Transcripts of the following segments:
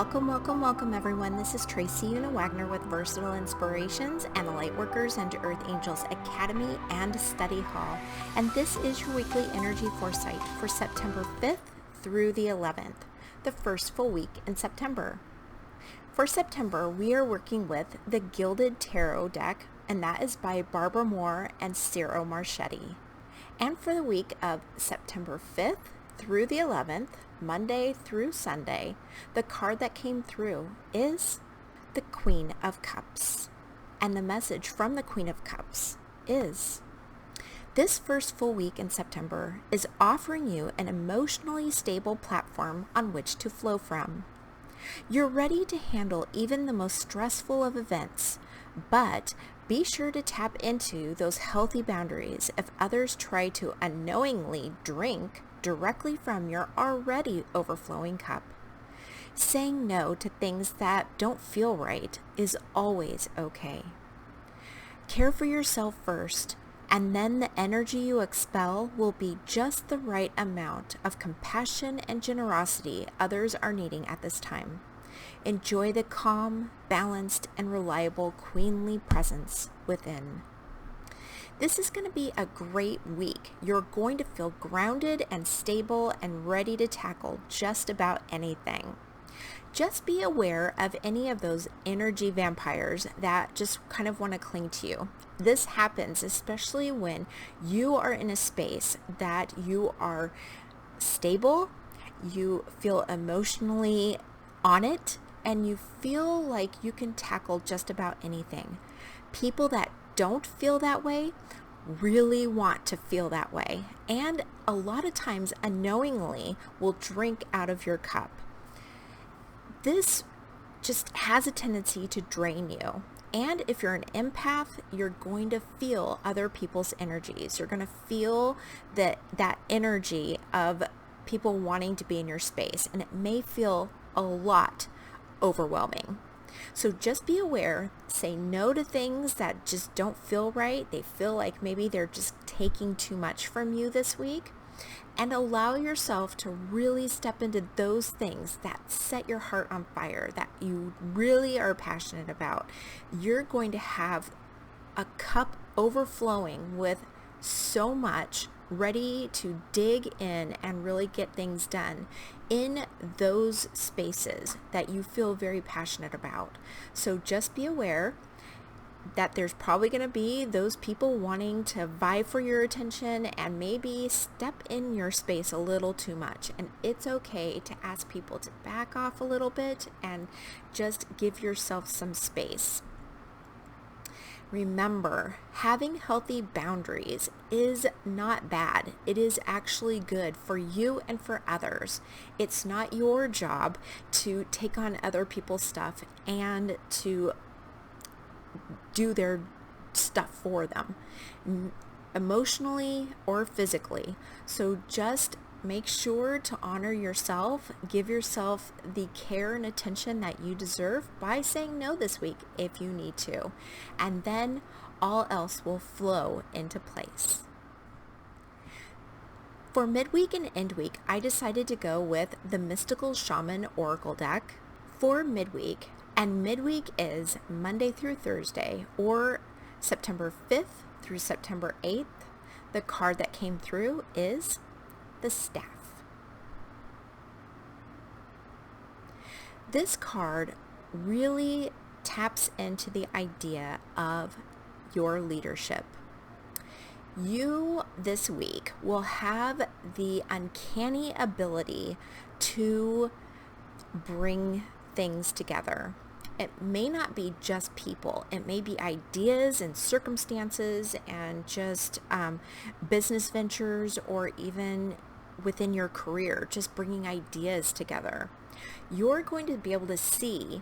Welcome everyone. This is Tracy Una Wagner with Versatile Inspirations and the Lightworkers and Earth Angels Academy and Study Hall. And this is your weekly energy foresight for September 5th through the 11th, the first full week in September. For September, we are working with the Gilded Tarot deck, and that is by Barbara Moore and Ciro Marchetti. And for the week of September 5th through the 11th, Monday through Sunday, the card that came through is the Queen of Cups. And the message from the Queen of Cups is, this first full week in September is offering you an emotionally stable platform on which to flow from. You're ready to handle even the most stressful of events, but be sure to tap into those healthy boundaries if others try to unknowingly drink directly from your already overflowing cup. Saying no to things that don't feel right is always okay. Care for yourself first, and then the energy you expel will be just the right amount of compassion and generosity others are needing at this time. Enjoy the calm, balanced, and reliable queenly presence within. This is going to be a great week. You're going to feel grounded and stable and ready to tackle just about anything. Just be aware of any of those energy vampires that just kind of want to cling to you. This happens especially when you are in a space that you are stable, you feel emotionally on it, and you feel like you can tackle just about anything. People that don't feel that way really want to feel that way, and a lot of times unknowingly will drink out of your cup. This just has a tendency to drain you, and if you're an empath, you're going to feel other people's energies. You're going to feel that energy of people wanting to be in your space, and it may feel a lot overwhelming. So just be aware, say no to things that just don't feel right. They feel like maybe they're just taking too much from you this week, and allow yourself to really step into those things that set your heart on fire, that you really are passionate about. You're going to have a cup overflowing with so much ready to dig in and really get things done in those spaces that you feel very passionate about. So just be aware that there's probably going to be those people wanting to vie for your attention and maybe step in your space a little too much. And it's okay to ask people to back off a little bit and just give yourself some space. Remember, having healthy boundaries is not bad. It is actually good for you and for others. It's not your job to take on other people's stuff and to do their stuff for them, emotionally or physically. So just make sure to honor yourself, give yourself the care and attention that you deserve by saying no this week if you need to, and then all else will flow into place. For midweek and end week, I decided to go with the Mystical Shaman Oracle deck for midweek, and midweek is Monday through Thursday, or September 5th through September 8th. The card that came through is the Staff. This card really taps into the idea of your leadership. You this week will have the uncanny ability to bring things together. It may not be just people. It may be ideas and circumstances and just business ventures, or even within your career, just bringing ideas together. You're going to be able to see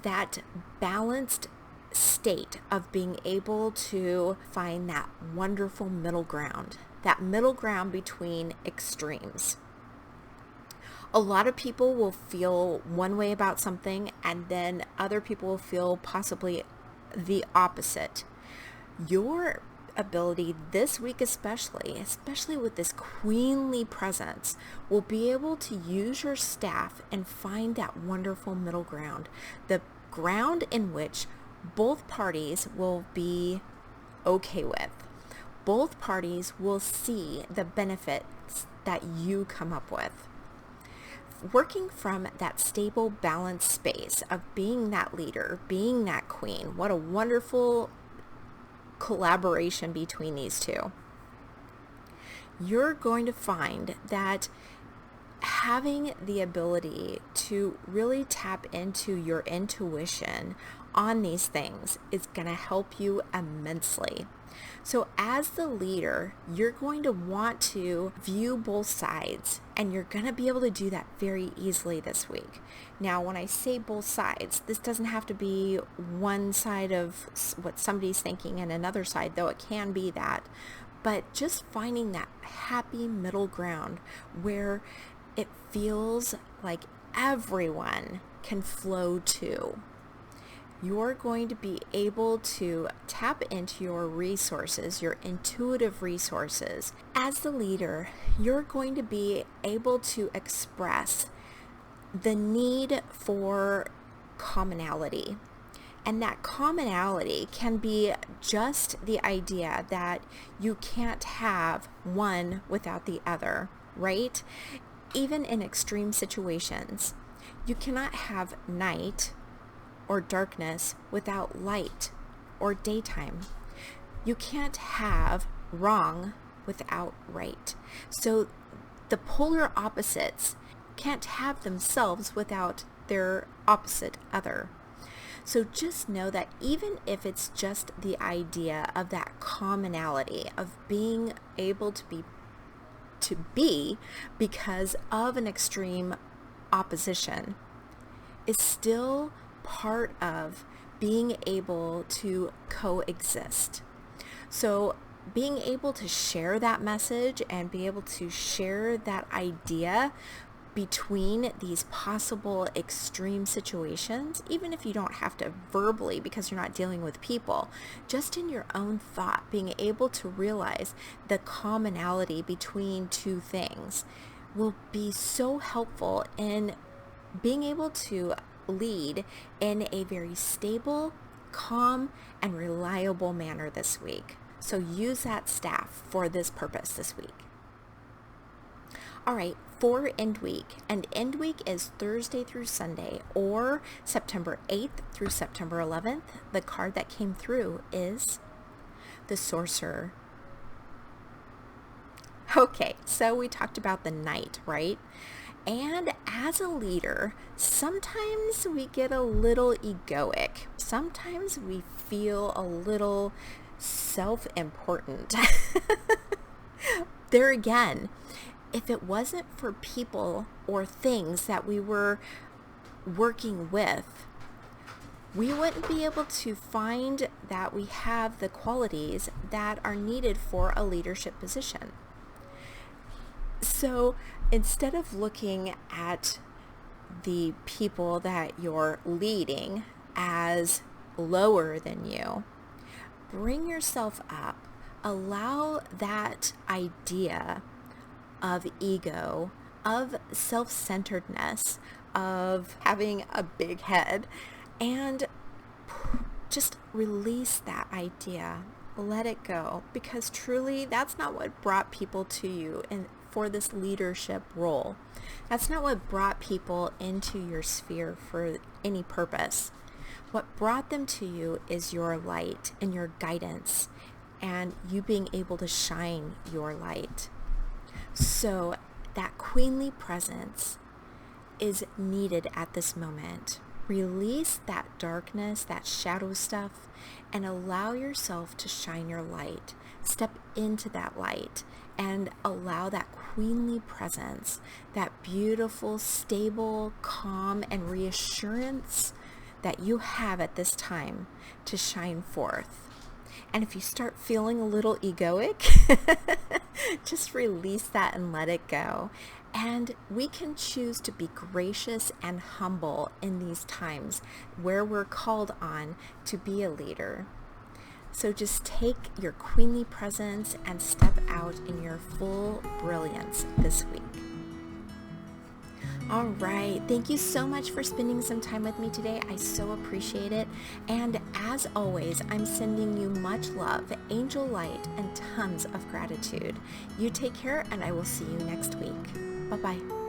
that balanced state of being able to find that wonderful middle ground between extremes. A lot of people will feel one way about something, and then other people will feel possibly the opposite. Your ability this week especially with this queenly presence, will be able to use your staff and find that wonderful middle ground, the ground in which both parties will be okay with. Both parties will see the benefits that you come up with. Working from that stable, balanced space of being that leader, being that queen, what a wonderful collaboration between these two. You're going to find that having the ability to really tap into your intuition on these things is going to help you immensely. So as the leader, you're going to want to view both sides, and you're going to be able to do that very easily this week. Now, when I say both sides, this doesn't have to be one side of what somebody's thinking and another side, though it can be that. But just finding that happy middle ground where it feels like everyone can flow to. You're going to be able to tap into your resources, your intuitive resources. As the leader, you're going to be able to express the need for commonality. And that commonality can be just the idea that you can't have one without the other, right? Even in extreme situations, you cannot have night or darkness without light or daytime. You can't have wrong without right. So the polar opposites can't have themselves without their opposite other. So just know that even if it's just the idea of that commonality of being able to be because of an extreme opposition is still part of being able to coexist. So being able to share that message and be able to share that idea between these possible extreme situations, even if you don't have to verbally because you're not dealing with people, just in your own thought, being able to realize the commonality between two things will be so helpful in being able to lead in a very stable, calm, and reliable manner this week. So use that staff for this purpose this week. All right, for end week. And end week is Thursday through Sunday, or September 8th through September 11th. The card that came through is the Sorcerer. Okay, so we talked about the knight, right? And as a leader, sometimes we get a little egoic. Sometimes we feel a little self-important. There again, if it wasn't for people or things that we were working with, we wouldn't be able to find that we have the qualities that are needed for a leadership position. So instead of looking at the people that you're leading as lower than you, bring yourself up. Allow that idea of ego, of self-centeredness, of having a big head, and just release that idea. Let it go, because truly that's not what brought people to you and for this leadership role. That's not what brought people into your sphere for any purpose. What brought them to you is your light and your guidance and you being able to shine your light. So that queenly presence is needed at this moment. Release that darkness, that shadow stuff, and allow yourself to shine your light. Step into that light and allow that queenly presence, that beautiful, stable, calm, and reassurance that you have at this time to shine forth. And if you start feeling a little egoic, just release that and let it go. And we can choose to be gracious and humble in these times where we're called on to be a leader. So just take your queenly presence and step out in your full brilliance this week. All right. Thank you so much for spending some time with me today. I so appreciate it. And as always, I'm sending you much love, angel light, and tons of gratitude. You take care, and I will see you next week. Bye-bye.